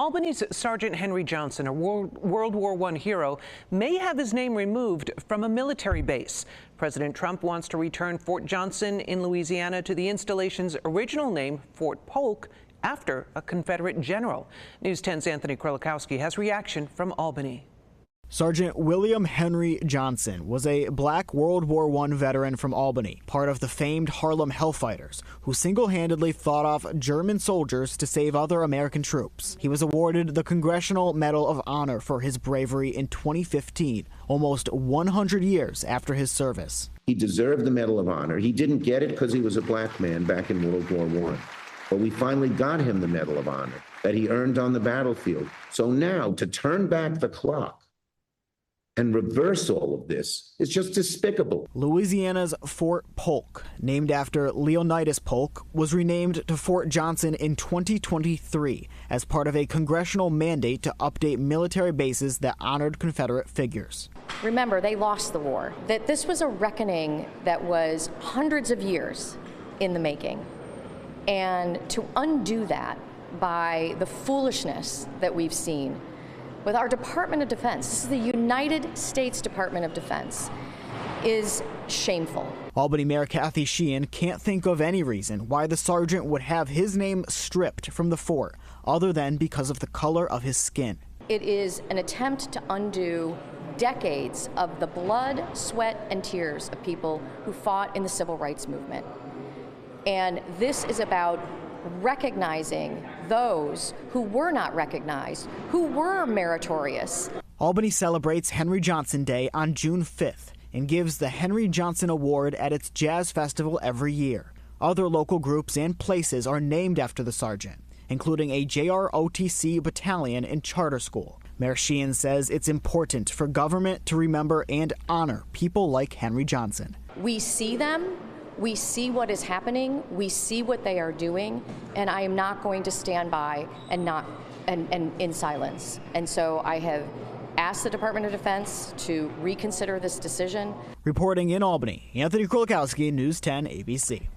Albany's Sergeant Henry Johnson, a World War I hero, may have his name removed from a military base. President Trump wants to return Fort Johnson in Louisiana to the installation's original name, Fort Polk, after a Confederate general. News 10's Anthony Krolikowski has reaction from Albany. Sergeant William Henry Johnson was a black World War I veteran from Albany, part of the famed Harlem Hellfighters, who single-handedly fought off German soldiers to save other American troops. He was awarded the Congressional Medal of Honor for his bravery in 2015, almost 100 years after his service. He deserved the Medal of Honor. He didn't get it because he was a black man back in World War I. But we finally got him the Medal of Honor that he earned on the battlefield. So now, to turn back the clock and reverse all of this is just despicable. Louisiana's Fort Polk, named after Leonidas Polk, was renamed to Fort Johnson in 2023 as part of a congressional mandate to update military bases that honored Confederate figures. Remember, they lost the war. That this was a reckoning that was hundreds of years in the making. And to undo that by the foolishness that we've seen with our Department of Defense, this is the United States Department of Defense, is shameful. Albany Mayor Kathy Sheehan can't think of any reason why the sergeant would have his name stripped from the fort, other than because of the color of his skin. It is an attempt to undo decades of the blood, sweat, and tears of people who fought in the civil rights movement. And this is about recognizing those who were not recognized, who were meritorious. Albany celebrates Henry Johnson Day on June 5th and gives the Henry Johnson Award at its jazz festival every year. Other local groups and places are named after the sergeant, including a JROTC battalion and charter school. Mayor Sheehan says it's important for government to remember and honor people like Henry Johnson. We see them. We see what is happening, we see what they are doing, and I am not going to stand by and in silence. And so I have asked the Department of Defense to reconsider this decision. Reporting in Albany, Anthony Krolikowski, News 10 ABC.